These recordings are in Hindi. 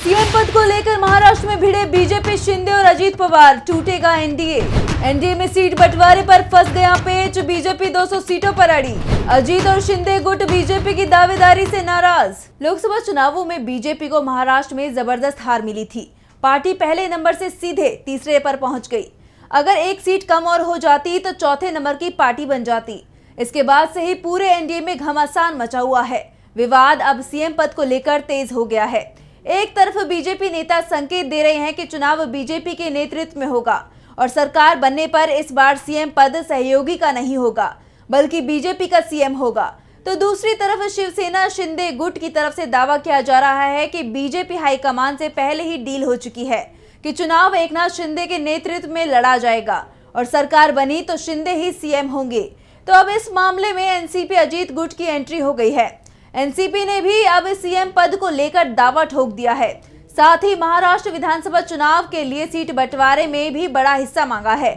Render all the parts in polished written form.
सीएम पद को लेकर महाराष्ट्र में भिड़े बीजेपी, शिंदे और अजीत पवार। टूटेगा एनडीए। एनडीए में सीट बंटवारे पर फंस गया पेच। बीजेपी 200 सीटों पर अड़ी। अजीत और शिंदे गुट बीजेपी की दावेदारी से नाराज। लोकसभा चुनावों में बीजेपी को महाराष्ट्र में जबरदस्त हार मिली थी। पार्टी पहले नंबर से सीधे तीसरे पर पहुंच गई। अगर एक सीट कम और हो जाती तो चौथे नंबर की पार्टी बन जाती। इसके बाद से ही पूरे एनडीए में घमासान मचा हुआ है। विवाद अब सीएम पद को लेकर तेज हो गया है। एक तरफ बीजेपी नेता संकेत दे रहे हैं कि चुनाव बीजेपी के नेतृत्व में होगा और सरकार बनने पर इस बार सीएम पद सहयोगी का नहीं होगा बल्कि बीजेपी का सीएम होगा। तो दूसरी तरफ शिवसेना शिंदे गुट की तरफ से दावा किया जा रहा है कि बीजेपी हाईकमान से पहले ही डील हो चुकी है कि चुनाव एकनाथ शिंदे के नेतृत्व में लड़ा जाएगा और सरकार बनी तो शिंदे ही सीएम होंगे। तो अब इस मामले में एनसीपी अजीत गुट की एंट्री हो गई है। एनसीपी ने भी अब सीएम पद को लेकर दावा ठोक दिया है। साथ ही महाराष्ट्र विधानसभा चुनाव के लिए सीट बंटवारे में भी बड़ा हिस्सा मांगा है।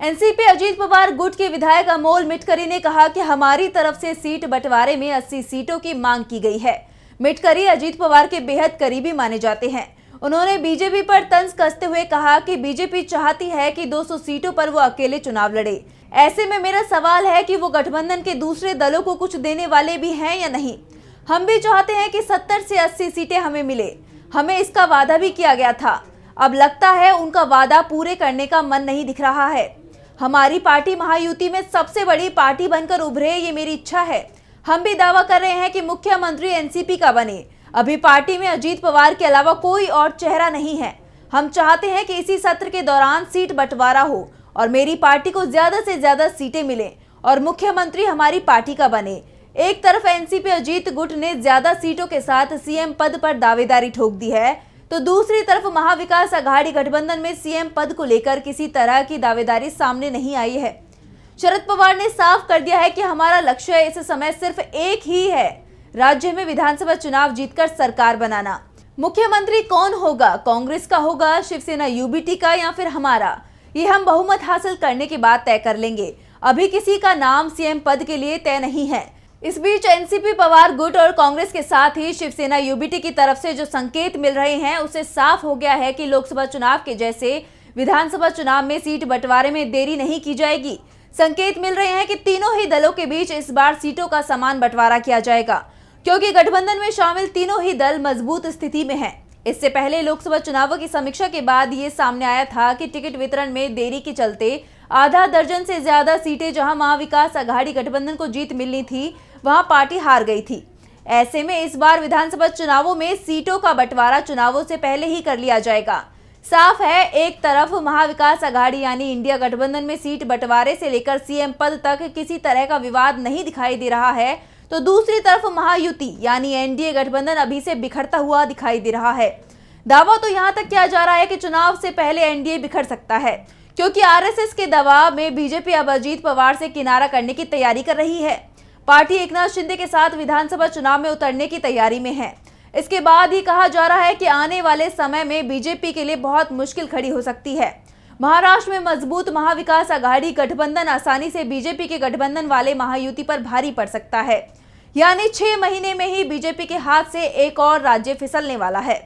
एनसीपी अजीत पवार गुट के विधायक अमोल मिटकरी ने कहा कि हमारी तरफ से सीट बंटवारे में 80 सीटों की मांग की गई है। मिटकरी अजीत पवार के बेहद करीबी माने जाते हैं। उन्होंने बीजेपी पर तंज कसते हुए कहा कि बीजेपी चाहती है कि 200 सीटों पर वो अकेले चुनाव लड़े। ऐसे में मेरा सवाल है कि वो गठबंधन के दूसरे दलों को कुछ देने वाले भी हैं या नहीं। हम भी चाहते हैं कि 70 से 80 सीटें हमें मिले। हमें इसका वादा भी किया गया था। अब लगता है उनका वादा पूरे करने का मन नहीं दिख रहा है। हमारी पार्टी महायुति में सबसे बड़ी पार्टी बनकर उभरे, ये मेरी इच्छा है। हम भी दावा कर रहे हैं कि मुख्यमंत्री एनसीपी का बने। अभी पार्टी में अजीत पवार के अलावा कोई और चेहरा नहीं है। हम चाहते हैं कि इसी सत्र के दौरान सीट बंटवारा हो और मेरी पार्टी को ज्यादा से ज्यादा सीटें मिले और मुख्यमंत्री हमारी पार्टी का बने। एक तरफ एनसीपी अजीत गुट ने ज्यादा सीटों के साथ सीएम पद पर दावेदारी ठोक दी है, तो दूसरी तरफ महाविकास अघाड़ी गठबंधन में सीएम पद को लेकर किसी तरह की दावेदारी सामने नहीं आई है। शरद पवार ने साफ कर दिया है कि हमारा लक्ष्य इस समय सिर्फ एक ही है, राज्य में विधानसभा चुनाव जीतकर सरकार बनाना। मुख्यमंत्री कौन होगा, कांग्रेस का होगा, शिवसेना यूबीटी का या फिर हमारा, ये हम बहुमत हासिल करने के बाद तय कर लेंगे। अभी किसी का नाम सीएम पद के लिए तय नहीं है। इस बीच एनसीपी पवार गुट और कांग्रेस के साथ ही शिवसेना यूबीटी की तरफ से जो संकेत मिल रहे हैं उससे साफ हो गया है कि लोकसभा चुनाव के जैसे विधानसभा चुनाव में सीट बंटवारे में देरी नहीं की जाएगी। संकेत मिल रहे हैं कि तीनों ही दलों के बीच इस बार सीटों का समान बंटवारा किया जाएगा, क्योंकि गठबंधन में शामिल तीनों ही दल मजबूत स्थिति में हैं। इससे पहले लोकसभा चुनावों की समीक्षा के बाद ये सामने आया था कि टिकट वितरण में देरी के चलते आधा दर्जन से ज्यादा सीटें जहां महाविकास अघाड़ी गठबंधन को जीत मिलनी थी, वहां पार्टी हार गई थी। ऐसे में इस बार विधानसभा चुनावों में सीटों का बंटवारा चुनावों से पहले ही कर लिया जाएगा। साफ है, एक तरफ महाविकास अघाड़ी यानी इंडिया गठबंधन में सीट बंटवारे से लेकर सीएम पद तक किसी तरह का विवाद नहीं दिखाई दे रहा है, तो दूसरी तरफ महायुति यानी एनडीए गठबंधन अभी से बिखरता हुआ दिखाई दे रहा है। दावा तो यहां तक किया जा रहा है कि चुनाव से पहले एनडीए बिखर सकता है, क्योंकि आरएसएस के दबाव में बीजेपी अब अजीत पवार से किनारा करने की तैयारी कर रही है। पार्टी एकनाथ शिंदे के साथ विधानसभा चुनाव में उतरने की तैयारी में है। इसके बाद ही कहा जा रहा है कि आने वाले समय में बीजेपी के लिए बहुत मुश्किल खड़ी हो सकती है। महाराष्ट्र में मजबूत महाविकास अघाड़ी गठबंधन आसानी से बीजेपी के गठबंधन वाले महायुति पर भारी पड़ सकता है। यानी 6 महीने में ही बीजेपी के हाथ से एक और राज्य फिसलने वाला है।